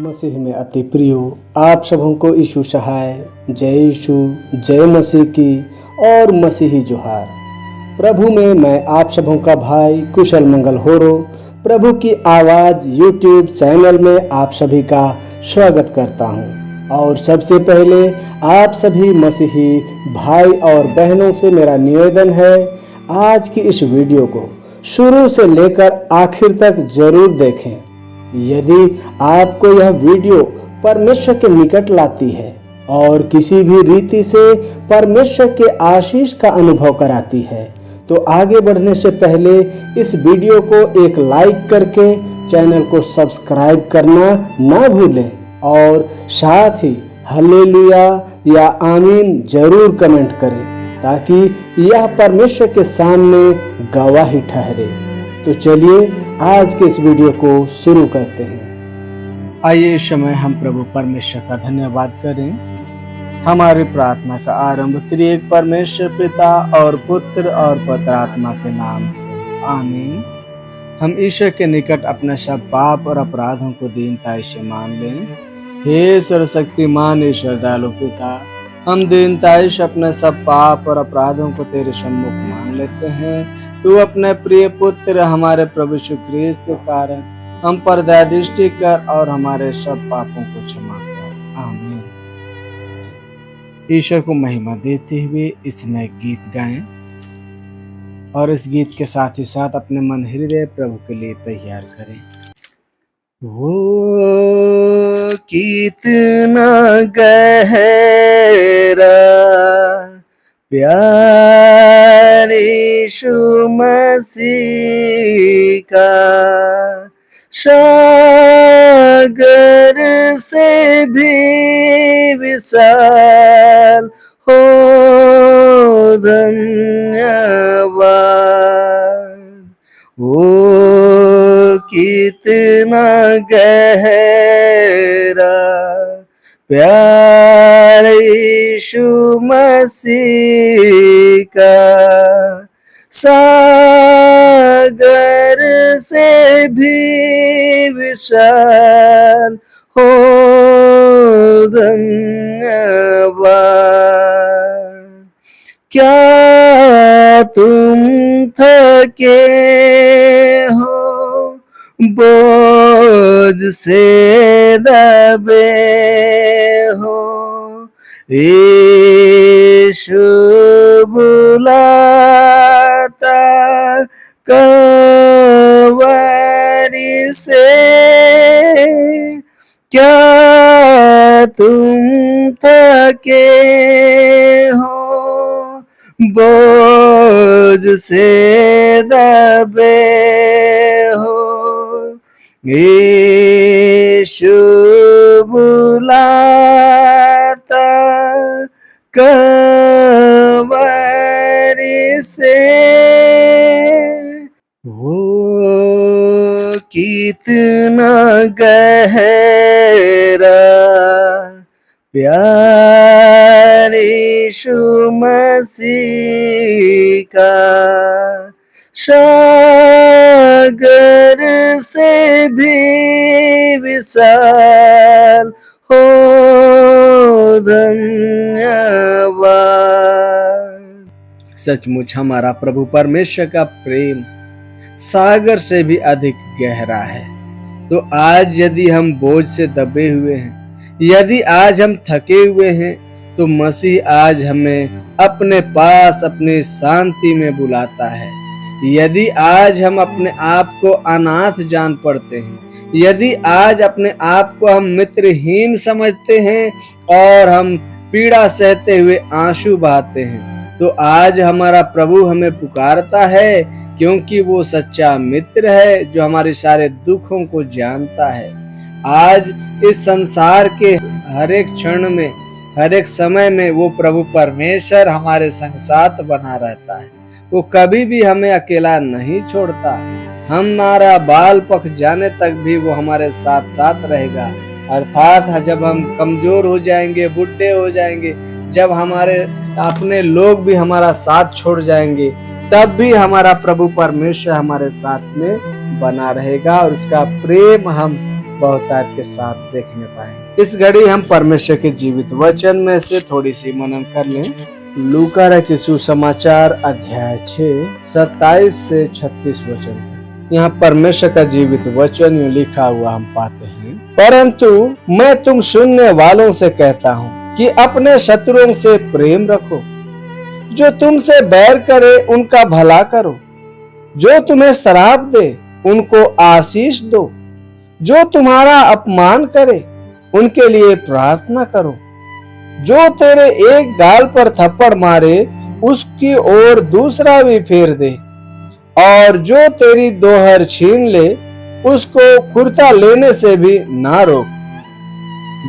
मसीह में अति प्रिय आप सबों को यीशु सहाय, जय यीशु, जय मसीह की और मसीही जोहार। प्रभु में मैं आप सबों का भाई कुशल मंगल होरो प्रभु की आवाज़ यूट्यूब चैनल में आप सभी का स्वागत करता हूं। और सबसे पहले आप सभी मसीही भाई और बहनों से मेरा निवेदन है, आज की इस वीडियो को शुरू से लेकर आखिर तक जरूर देखें। यदि आपको यह वीडियो परमेश्वर के निकट लाती है और किसी भी रीति से परमेश्वर के आशीष का अनुभव कराती है, तो आगे बढ़ने से पहले इस वीडियो को एक लाइक करके चैनल को सब्सक्राइब करना ना भूलें और साथ ही हालेलुया या आमीन जरूर कमेंट करें, ताकि यह परमेश्वर के सामने गवाही ठहरे। तो चलिए आज के इस वीडियो को शुरू करते हैं। आइए इस समय हम प्रभु परमेश्वर का धन्यवाद करें। हमारी प्रार्थना का आरंभ त्रिएक परमेश्वर पिता और पुत्र और पवित्र आत्मा के नाम से, आमीन। हम ईश्वर के निकट अपने सब पाप और अपराधों को दीनता से मान लें। हे सर्वशक्तिमान ईश्वर दयालु पिता, हम दीनताई से अपने सब पाप और अपराधों को तेरे सम्मुख मान लेते हैं। तू अपने प्रिय पुत्र हमारे प्रभु यीशु ख्रीस्त के कारण हम पर दया दृष्टि कर और हमारे सब पापों को क्षमा कर, आमीन। ईश्वर को महिमा देते हुए इसमें गीत गाएं और इस गीत के साथ ही साथ अपने मन हृदय प्रभु के लिए तैयार करें। वो कितना गहरा प्यार यीशु मसीह का, सागर से भी विशाल हो धन्यवाद। वो कितना गहरा प्यार यीशु मसीह का, सागर से भी विशाल हो धन्यवाद। क्या तुम थके हो बोझ से दबे हो, यीशु बुलाता कलवरी से। क्या तुम थके हो बोझ से दबे हो, यीशु बुलाता कलवरी से। वो कितना गहरा प्यार यीशु मसीह का, सागर से भी विशाल हो धन्यवाद। सचमुच हमारा प्रभु परमेश्वर का प्रेम सागर से भी अधिक गहरा है। तो आज यदि हम बोझ से दबे हुए हैं, यदि आज हम थके हुए हैं, तो मसीह आज हमें अपने पास अपनी शांति में बुलाता है। यदि आज हम अपने आप को अनाथ जान पड़ते हैं, यदि आज अपने आप को हम मित्रहीन समझते हैं और हम पीड़ा सहते हुए आंसू बहाते हैं, तो आज हमारा प्रभु हमें पुकारता है, क्योंकि वो सच्चा मित्र है जो हमारे सारे दुखों को जानता है। आज इस संसार के हर एक क्षण में, हर एक समय में वो प्रभु परमेश्वर हमारे संग साथ बना रहता है। वो कभी भी हमें अकेला नहीं छोड़ता। हमारा बाल पक जाने तक भी वो हमारे साथ साथ रहेगा। अर्थात जब हम कमजोर हो जाएंगे, बुढ़े हो जाएंगे, जब हमारे अपने लोग भी हमारा साथ छोड़ जाएंगे, तब भी हमारा प्रभु परमेश्वर हमारे साथ में बना रहेगा और उसका प्रेम हम बहुतायत के साथ देखने पाए। इस घड़ी हम परमेश्वर के जीवित वचन में से थोड़ी सी मनन कर लें। लूका रचित सुसमाचार अध्याय 6 27 से 36 वचन तक। यहाँ परमेश्वर का जीवित वचन यूं लिखा हुआ हम पाते हैं, परंतु मैं तुम सुनने वालों से कहता हूँ कि अपने शत्रुओं से प्रेम रखो, जो तुमसे बैर करे उनका भला करो, जो तुम्हें श्राप दे उनको आशीष दो, जो तुम्हारा अपमान करे उनके लिए प्रार्थना करो, जो तेरे एक गाल पर थप्पड़ मारे उसकी ओर दूसरा भी फेर दे, और जो तेरी दोहर छीन ले उसको कुर्ता लेने से भी ना रोक।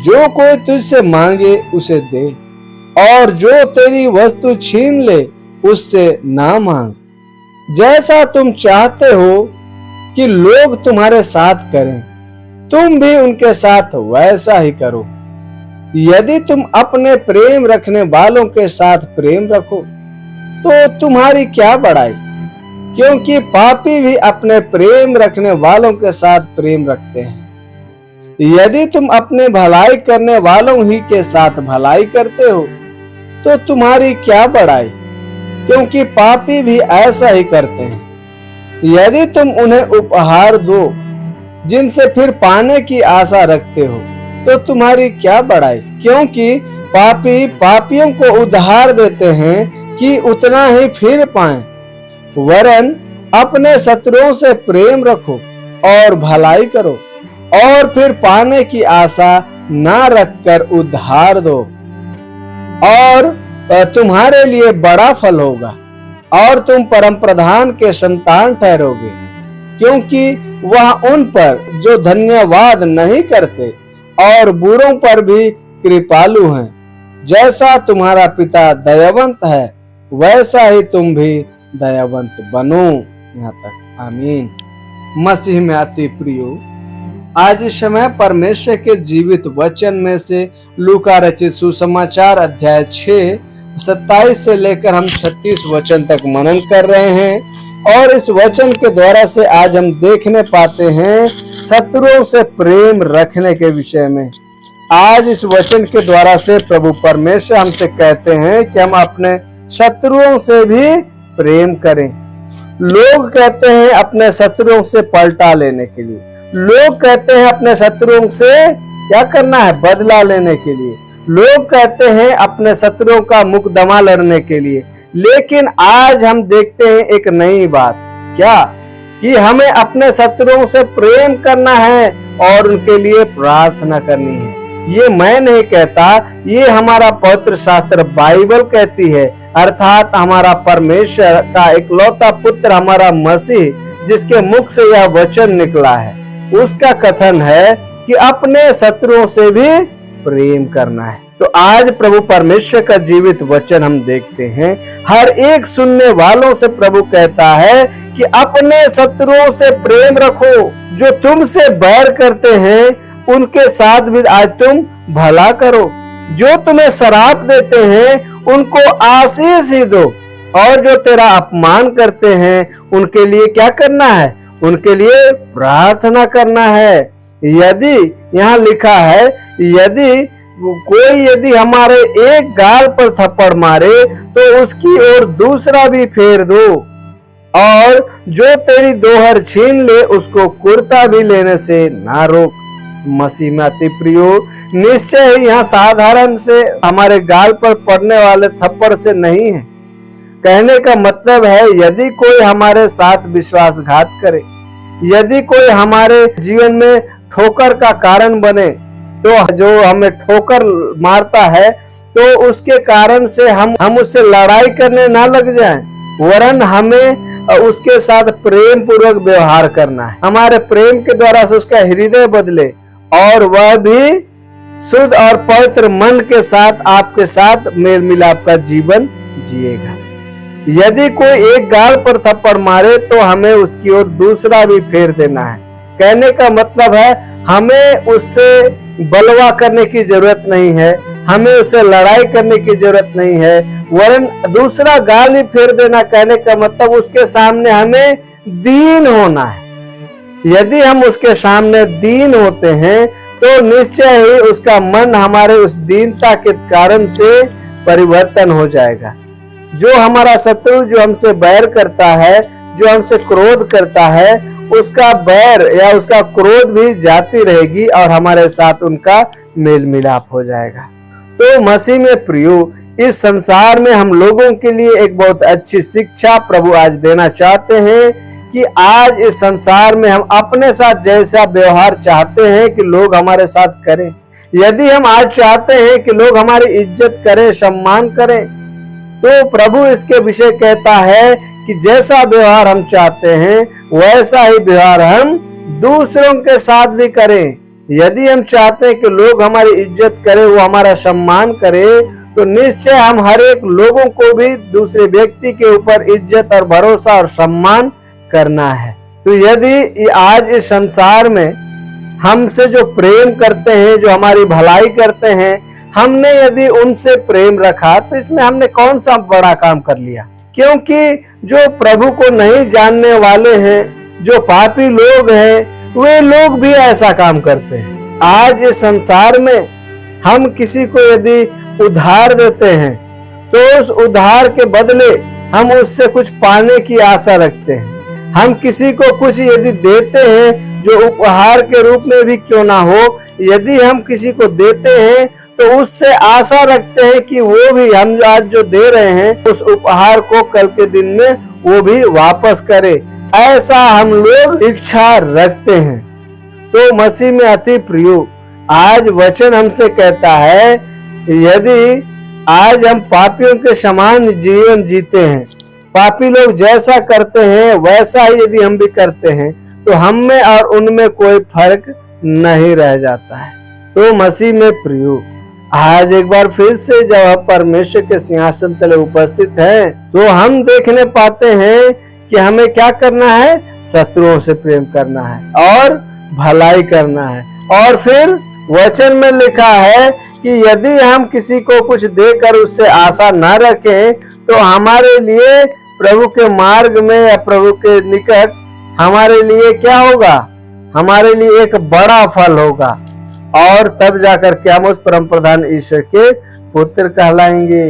जो कोई तुझसे मांगे उसे दे, और जो तेरी वस्तु छीन ले उससे ना मांग। जैसा तुम चाहते हो कि लोग तुम्हारे साथ करें, तुम भी उनके साथ वैसा ही करो। यदि तुम अपने प्रेम रखने वालों के साथ प्रेम रखो तो तुम्हारी क्या बड़ाई, क्योंकि पापी भी अपने प्रेम रखने वालों के साथ प्रेम रखते हैं। यदि तुम अपने भलाई करने वालों ही के साथ भलाई करते हो तो तुम्हारी क्या बड़ाई, क्योंकि पापी भी ऐसा ही करते हैं। यदि तुम उन्हें उपहार दो जिनसे फिर पाने की आशा रखते हो तो तुम्हारी क्या बड़ाई, क्योंकि पापी पापियों को उधार देते हैं कि उतना ही फिर पाएं। वरन अपने शत्रुओं से प्रेम रखो और भलाई करो, और फिर पाने की आशा ना रखकर उधार दो, और तुम्हारे लिए बड़ा फल होगा और तुम परम प्रधान के संतान ठहरोगे, क्योंकि वह उन पर जो धन्यवाद नहीं करते और बुरों पर भी कृपालु हैं। जैसा तुम्हारा पिता दयावंत है वैसा ही तुम भी दयावंत बनो। यहाँ तक आमीन। मसीह में अति प्रियो, आज इस समय परमेश्वर के जीवित वचन में से लूका रचित सुसमाचार अध्याय 6 27 से लेकर हम 36 वचन तक मनन कर रहे हैं, और इस वचन के द्वारा से आज हम देखने पाते हैं शत्रुओं से प्रेम रखने के विषय में। आज इस वचन के द्वारा से प्रभु परमेश्वर हमसे कहते हैं कि हम अपने शत्रुओं से भी प्रेम करें। लोग कहते हैं अपने शत्रुओं से पलटा लेने के लिए, लोग कहते हैं अपने शत्रुओं से क्या करना है, बदला लेने के लिए, लोग कहते हैं अपने शत्रुओं का मुकदमा लड़ने के लिए। लेकिन आज हम देखते हैं एक नई बात, क्या कि हमें अपने शत्रुओं से प्रेम करना है और उनके लिए प्रार्थना करनी है। ये मैं नहीं कहता, ये हमारा पवित्र शास्त्र बाइबल कहती है, अर्थात हमारा परमेश्वर का इकलौता पुत्र हमारा मसीह जिसके मुख से यह वचन निकला है, उसका कथन है कि अपने शत्रुओं से भी प्रेम करना है। तो आज प्रभु परमेश्वर का जीवित वचन हम देखते हैं, हर एक सुनने वालों से प्रभु कहता है कि अपने शत्रुओं से प्रेम रखो, जो तुमसे बैर करते हैं उनके साथ भी आज तुम भला करो, जो तुम्हें श्राप देते हैं उनको आशीष ही दो, और जो तेरा अपमान करते हैं उनके लिए क्या करना है, उनके लिए प्रार्थना करना है। यदि यहाँ लिखा है, यदि हमारे एक गाल पर थप्पड़ मारे तो उसकी ओर दूसरा भी फेर दो, और जो तेरी दोहर छीन ले उसको कुर्ता भी लेने से ना रोक। मसीह में अति प्रियो, निश्चय ही यहाँ साधारण से हमारे गाल पर पड़ने वाले थप्पड़ से नहीं है। कहने का मतलब है, यदि कोई हमारे साथ विश्वासघात करे, यदि कोई हमारे जीवन में ठोकर का कारण बने, तो जो हमें ठोकर मारता है तो उसके कारण से हम उससे लड़ाई करने ना लग जाएं, वरन हमें उसके साथ प्रेम पूर्वक व्यवहार करना है। हमारे प्रेम के द्वारा से उसका हृदय बदले और वह भी शुद्ध और पवित्र मन के साथ आपके साथ मेल मिलाप का जीवन जिएगा। यदि कोई एक गाल पर थप्पड़ मारे तो हमें उसकी ओर दूसरा भी फेर देना है। कहने का मतलब है, हमें उससे बलवा करने की जरूरत नहीं है, हमें उससे लड़ाई करने की जरूरत नहीं है, वरन दूसरा गाल भी फेर देना। कहने का मतलब उसके सामने हमें दीन होना है, यदि हम उसके सामने दीन होते हैं तो निश्चय ही उसका मन हमारे उस दीनता के कारण से परिवर्तन हो जाएगा। जो हमारा शत्रु, जो हमसे बैर करता है, जो हमसे क्रोध करता है, उसका बैर या उसका क्रोध भी जाती रहेगी और हमारे साथ उनका मेल मिलाप हो जाएगा। तो मसीह में प्रियो, इस संसार में हम लोगों के लिए एक बहुत अच्छी शिक्षा प्रभु आज देना चाहते हैं कि आज इस संसार में हम अपने साथ जैसा व्यवहार चाहते हैं कि लोग हमारे साथ करें। यदि हम आज चाहते हैं कि लोग हमारी इज्जत करें, सम्मान करें, तो प्रभु इसके विषय कहता है कि जैसा व्यवहार हम चाहते हैं वैसा ही व्यवहार हम दूसरों के साथ भी करें। यदि हम चाहते हैं कि लोग हमारी इज्जत करें, वो हमारा सम्मान करें, तो निश्चय हम हर एक लोगों को भी दूसरे व्यक्ति के ऊपर इज्जत और भरोसा और सम्मान करना है। तो यदि आज इस संसार में हमसे जो प्रेम करते हैं, जो हमारी भलाई करते हैं, हमने यदि उनसे प्रेम रखा तो इसमें हमने कौन सा बड़ा काम कर लिया। क्योंकि जो प्रभु को नहीं जानने वाले हैं, जो पापी लोग हैं, वे लोग भी ऐसा काम करते हैं। आज इस संसार में हम किसी को यदि उधार देते हैं तो उस उधार के बदले हम उससे कुछ पाने की आशा रखते हैं। हम किसी को कुछ यदि देते हैं, जो उपहार के रूप में भी क्यों ना हो, यदि हम किसी को देते हैं तो उससे आशा रखते हैं कि वो भी हम आज जो दे रहे हैं उस उपहार को कल के दिन में वो भी वापस करे। ऐसा हम लोग इच्छा रखते हैं। तो मसीह में अति प्रियो, आज वचन हमसे कहता है यदि आज हम पापियों के समान जीवन जीते हैं, पापी लोग जैसा करते हैं वैसा ही यदि हम भी करते हैं, तो हम में और उनमें कोई फर्क नहीं रह जाता है। तो मसीह में प्रियो, आज एक बार फिर से जब हम परमेश्वर के सिंहासन तले उपस्थित हैं तो हम देखने पाते हैं कि हमें क्या करना है, शत्रुओं से प्रेम करना है और भलाई करना है। और फिर वचन में लिखा है कि यदि हम किसी को कुछ देकर उससे आशा न रखें तो हमारे लिए प्रभु के मार्ग में या प्रभु के निकट हमारे लिए क्या होगा, हमारे लिए एक बड़ा फल होगा और तब जाकर के हम उस परम प्रधान ईश्वर के पुत्र कहलाएंगे।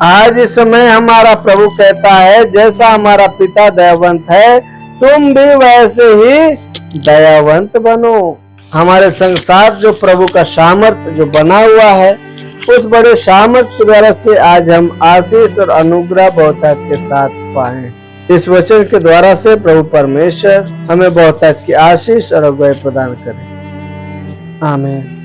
आज इस समय हमारा प्रभु कहता है जैसा हमारा पिता दयावंत है तुम भी वैसे ही दयावंत बनो। हमारे संसार जो प्रभु का सामर्थ्य जो बना हुआ है, उस बड़े सामर्थ्य के द्वारा से आज हम आशीष और अनुग्रह बहुतायत के साथ पाएं। इस वचन के द्वारा से प्रभु परमेश्वर हमें बहुतायत की आशीष और अगुवाई प्रदान करें। आमीन।